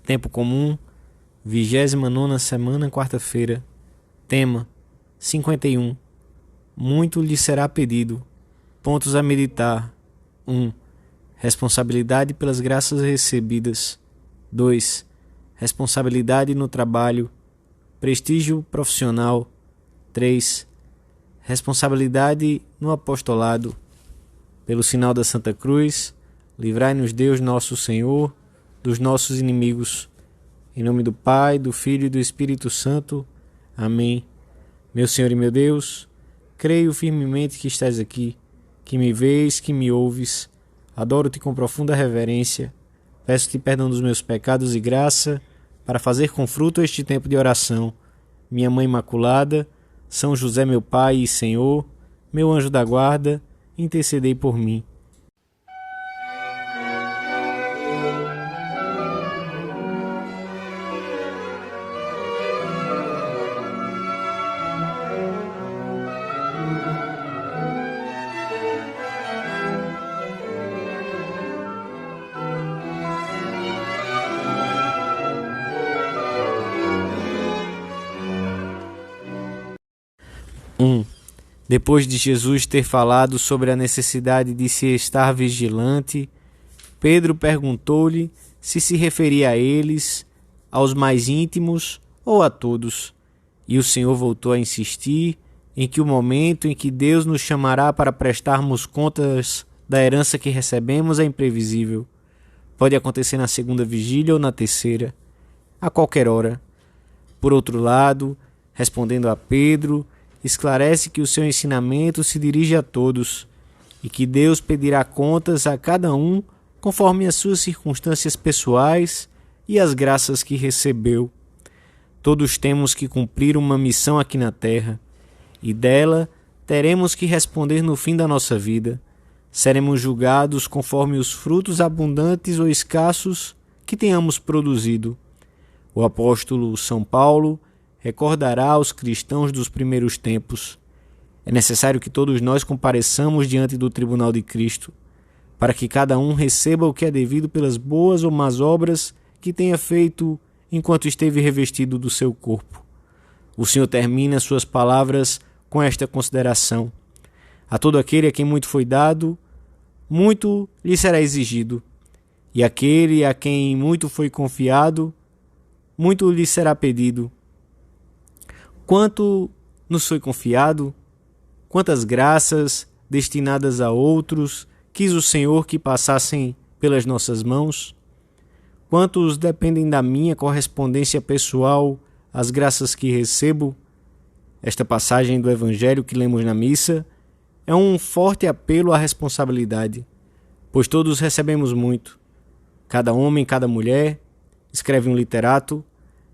Tempo comum, 29ª semana, quarta-feira. Tema: 51. Muito lhe será pedido. Pontos a meditar. 1. Responsabilidade pelas graças recebidas. 2. Responsabilidade no trabalho. Prestígio profissional. 3. Responsabilidade no apostolado. Pelo sinal da Santa Cruz, livrai-nos Deus nosso Senhor dos nossos inimigos. Em nome do Pai, do Filho e do Espírito Santo. Amém. Meu Senhor e meu Deus, creio firmemente que estás aqui, que me vês, que me ouves. Adoro-te com profunda reverência. Peço-te perdão dos meus pecados e graça para fazer com fruto este tempo de oração. Minha Mãe Imaculada, São José meu Pai e Senhor, meu anjo da guarda, intercedei por mim. Depois de Jesus ter falado sobre a necessidade de se estar vigilante, Pedro perguntou-lhe se referia a eles, aos mais íntimos ou a todos. E o Senhor voltou a insistir em que o momento em que Deus nos chamará para prestarmos contas da herança que recebemos é imprevisível. Pode acontecer na segunda vigília ou na terceira, a qualquer hora. Por outro lado, respondendo a Pedro, esclarece que o seu ensinamento se dirige a todos e que Deus pedirá contas a cada um conforme as suas circunstâncias pessoais e as graças que recebeu. Todos temos que cumprir uma missão aqui na terra e dela teremos que responder no fim da nossa vida. Seremos julgados conforme os frutos abundantes ou escassos que tenhamos produzido. O apóstolo São Paulo recordará aos cristãos dos primeiros tempos. É necessário que todos nós compareçamos diante do tribunal de Cristo, para que cada um receba o que é devido pelas boas ou más obras que tenha feito enquanto esteve revestido do seu corpo. O Senhor termina suas palavras com esta consideração: a todo aquele a quem muito foi dado, muito lhe será exigido, e aquele a quem muito foi confiado, muito lhe será pedido. Quanto nos foi confiado, quantas graças destinadas a outros quis o Senhor que passassem pelas nossas mãos? Quantos dependem da minha correspondência pessoal às graças que recebo? Esta passagem do Evangelho que lemos na missa é um forte apelo à responsabilidade, pois todos recebemos muito. Cada homem, cada mulher, escreve um literato,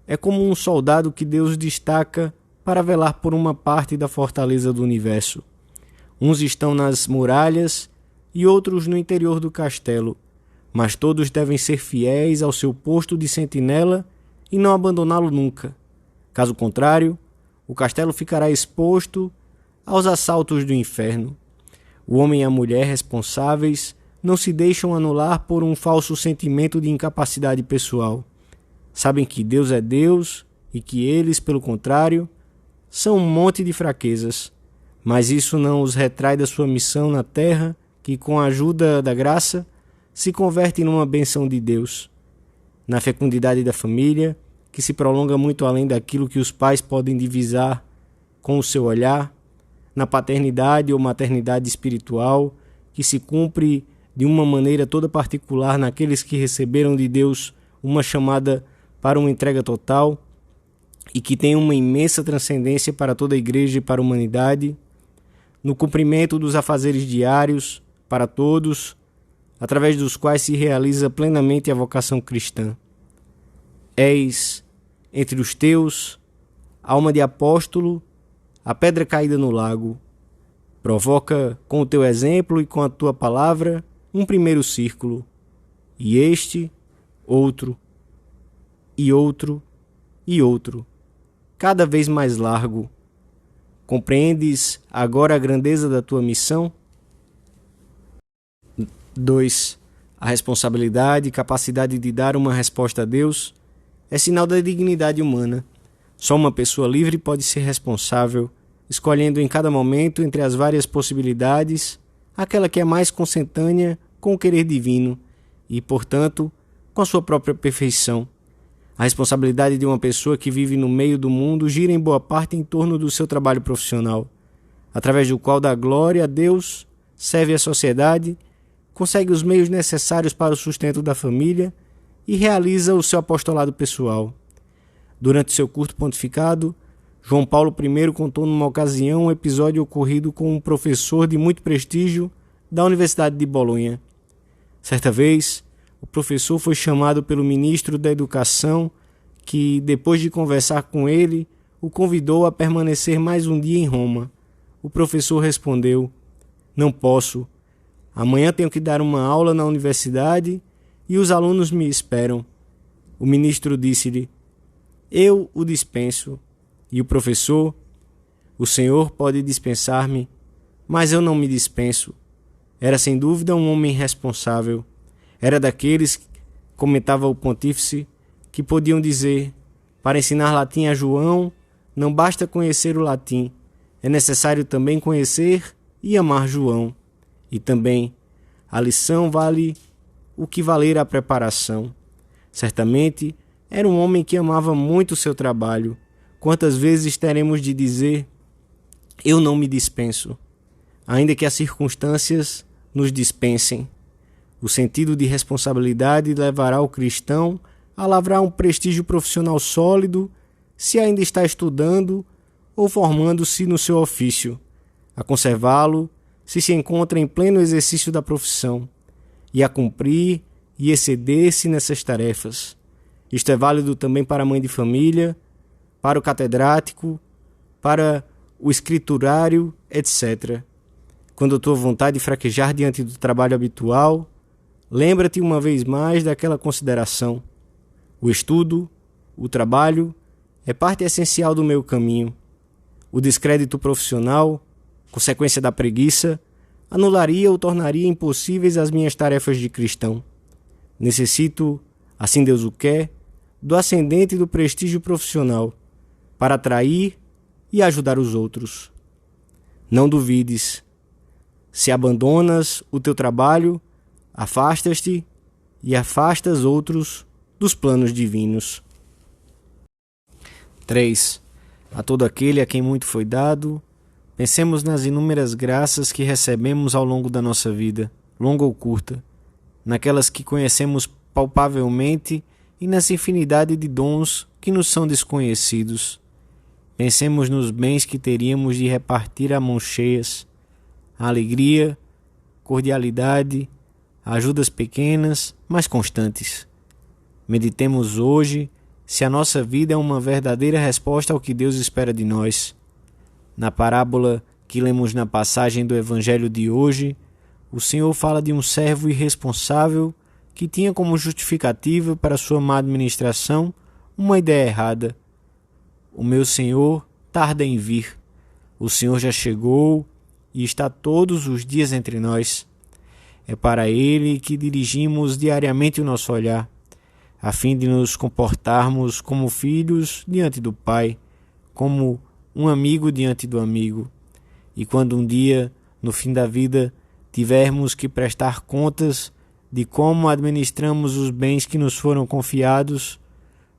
é como um soldado que Deus destaca para velar por uma parte da fortaleza do universo. Uns estão nas muralhas e outros no interior do castelo, mas todos devem ser fiéis ao seu posto de sentinela e não abandoná-lo nunca. Caso contrário, o castelo ficará exposto aos assaltos do inferno. O homem e a mulher responsáveis não se deixam anular por um falso sentimento de incapacidade pessoal. Sabem que Deus é Deus e que eles, pelo contrário, são um monte de fraquezas, mas isso não os retrai da sua missão na terra, que com a ajuda da graça se converte numa bênção de Deus. Na fecundidade da família, que se prolonga muito além daquilo que os pais podem divisar com o seu olhar, na paternidade ou maternidade espiritual, que se cumpre de uma maneira toda particular naqueles que receberam de Deus uma chamada para uma entrega total, e que tem uma imensa transcendência para toda a Igreja e para a humanidade, no cumprimento dos afazeres diários para todos, através dos quais se realiza plenamente a vocação cristã. És, entre os teus, alma de apóstolo, a pedra caída no lago. Provoca com o teu exemplo e com a tua palavra um primeiro círculo, e este, outro, e outro, e outro, cada vez mais largo. Compreendes agora a grandeza da tua missão? 2. A responsabilidade e capacidade de dar uma resposta a Deus é sinal da dignidade humana. Só uma pessoa livre pode ser responsável, escolhendo em cada momento entre as várias possibilidades aquela que é mais consentânea com o querer divino e, portanto, com a sua própria perfeição. A responsabilidade de uma pessoa que vive no meio do mundo gira em boa parte em torno do seu trabalho profissional, através do qual dá glória a Deus, serve à sociedade, consegue os meios necessários para o sustento da família e realiza o seu apostolado pessoal. Durante seu curto pontificado, João Paulo I contou numa ocasião um episódio ocorrido com um professor de muito prestígio da Universidade de Bolonha. Certa vez, o professor foi chamado pelo ministro da Educação, que, depois de conversar com ele, o convidou a permanecer mais um dia em Roma. O professor respondeu: "Não posso. Amanhã tenho que dar uma aula na universidade e os alunos me esperam." O ministro disse-lhe: "Eu o dispenso." E o professor: "O senhor pode dispensar-me, mas eu não me dispenso." Era sem dúvida um homem responsável. Era daqueles, comentava o pontífice, que podiam dizer: para ensinar latim a João, não basta conhecer o latim, é necessário também conhecer e amar João. E também, a lição vale o que valer a preparação. Certamente, era um homem que amava muito o seu trabalho. Quantas vezes teremos de dizer: eu não me dispenso, ainda que as circunstâncias nos dispensem. O sentido de responsabilidade levará o cristão a lavrar um prestígio profissional sólido, se ainda está estudando ou formando-se no seu ofício, a conservá-lo se encontra em pleno exercício da profissão, e a cumprir e exceder-se nessas tarefas. Isto é válido também para a mãe de família, para o catedrático, para o escriturário, etc. Quando a tua vontade fraquejar diante do trabalho habitual, lembra-te uma vez mais daquela consideração: o estudo, o trabalho, é parte essencial do meu caminho. O descrédito profissional, consequência da preguiça, anularia ou tornaria impossíveis as minhas tarefas de cristão. Necessito, assim Deus o quer, do ascendente e do prestígio profissional, para atrair e ajudar os outros. Não duvides. Se abandonas o teu trabalho, afastas-te e afastas outros dos planos divinos. 3. A todo aquele a quem muito foi dado, pensemos nas inúmeras graças que recebemos ao longo da nossa vida, longa ou curta, naquelas que conhecemos palpavelmente e nessa infinidade de dons que nos são desconhecidos. Pensemos nos bens que teríamos de repartir a mãos cheias, a alegria, cordialidade, ajudas pequenas, mas constantes. Meditemos hoje se a nossa vida é uma verdadeira resposta ao que Deus espera de nós. Na parábola que lemos na passagem do Evangelho de hoje, o Senhor fala de um servo irresponsável que tinha como justificativa para sua má administração uma ideia errada. O meu Senhor tarda em vir. O Senhor já chegou e está todos os dias entre nós. É para Ele que dirigimos diariamente o nosso olhar, a fim de nos comportarmos como filhos diante do Pai, como um amigo diante do amigo. E quando um dia, no fim da vida, tivermos que prestar contas de como administramos os bens que nos foram confiados,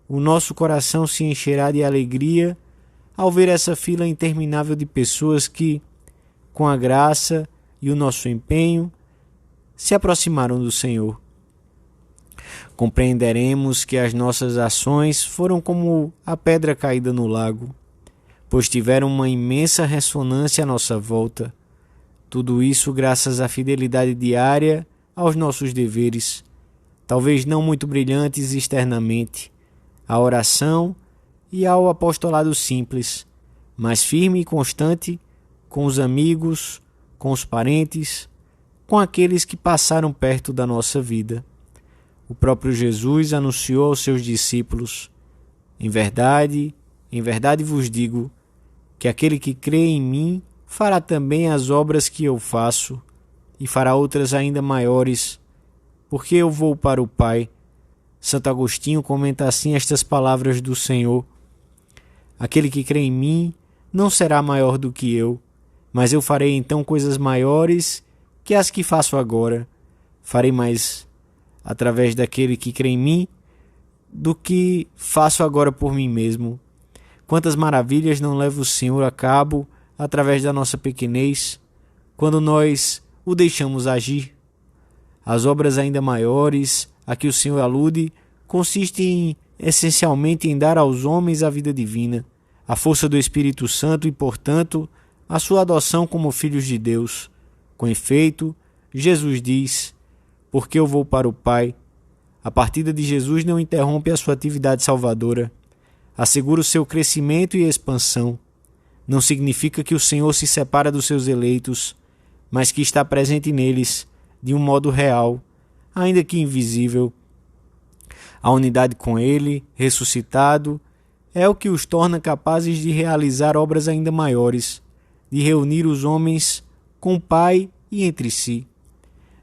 o nosso coração se encherá de alegria ao ver essa fila interminável de pessoas que, com a graça e o nosso empenho, se aproximaram do Senhor. Compreenderemos que as nossas ações foram como a pedra caída no lago, pois tiveram uma imensa ressonância à nossa volta. Tudo isso graças à fidelidade diária aos nossos deveres, talvez não muito brilhantes externamente, à oração e ao apostolado simples, mas firme e constante com os amigos, com os parentes, com aqueles que passaram perto da nossa vida. O próprio Jesus anunciou aos seus discípulos: em verdade vos digo, que aquele que crê em mim fará também as obras que eu faço, e fará outras ainda maiores, porque eu vou para o Pai. Santo Agostinho comenta assim estas palavras do Senhor: aquele que crê em mim não será maior do que eu, mas eu farei então coisas maiores que as que faço agora. Farei mais através daquele que crê em mim do que faço agora por mim mesmo. Quantas maravilhas não leva o Senhor a cabo através da nossa pequenez, quando nós o deixamos agir. As obras ainda maiores a que o Senhor alude consistem essencialmente em dar aos homens a vida divina, a força do Espírito Santo e, portanto, a sua adoção como filhos de Deus. Com efeito, Jesus diz: porque eu vou para o Pai. A partida de Jesus não interrompe a sua atividade salvadora, assegura o seu crescimento e expansão. Não significa que o Senhor se separa dos seus eleitos, mas que está presente neles de um modo real, ainda que invisível. A unidade com Ele, ressuscitado, é o que os torna capazes de realizar obras ainda maiores, de reunir os homens com o Pai e entre si.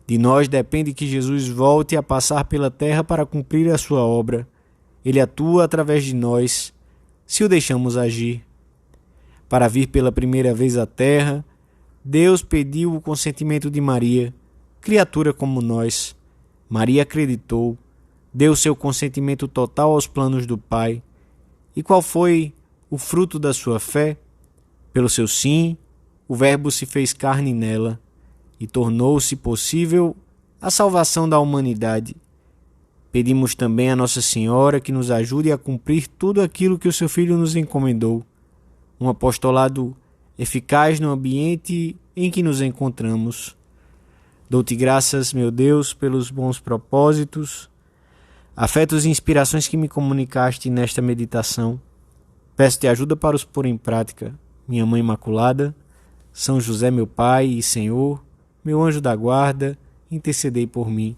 De nós depende que Jesus volte a passar pela terra para cumprir a sua obra. Ele atua através de nós, se o deixamos agir. Para vir pela primeira vez à terra, Deus pediu o consentimento de Maria, criatura como nós. Maria acreditou, deu seu consentimento total aos planos do Pai. E qual foi o fruto da sua fé? Pelo seu sim, o Verbo se fez carne nela e tornou-se possível a salvação da humanidade. Pedimos também a Nossa Senhora que nos ajude a cumprir tudo aquilo que o seu Filho nos encomendou. Um apostolado eficaz no ambiente em que nos encontramos. Dou-te graças, meu Deus, pelos bons propósitos, afetos e inspirações que me comunicaste nesta meditação. Peço-te ajuda para os pôr em prática. Minha Mãe Imaculada, São José, meu Pai e Senhor, meu anjo da guarda, intercedei por mim.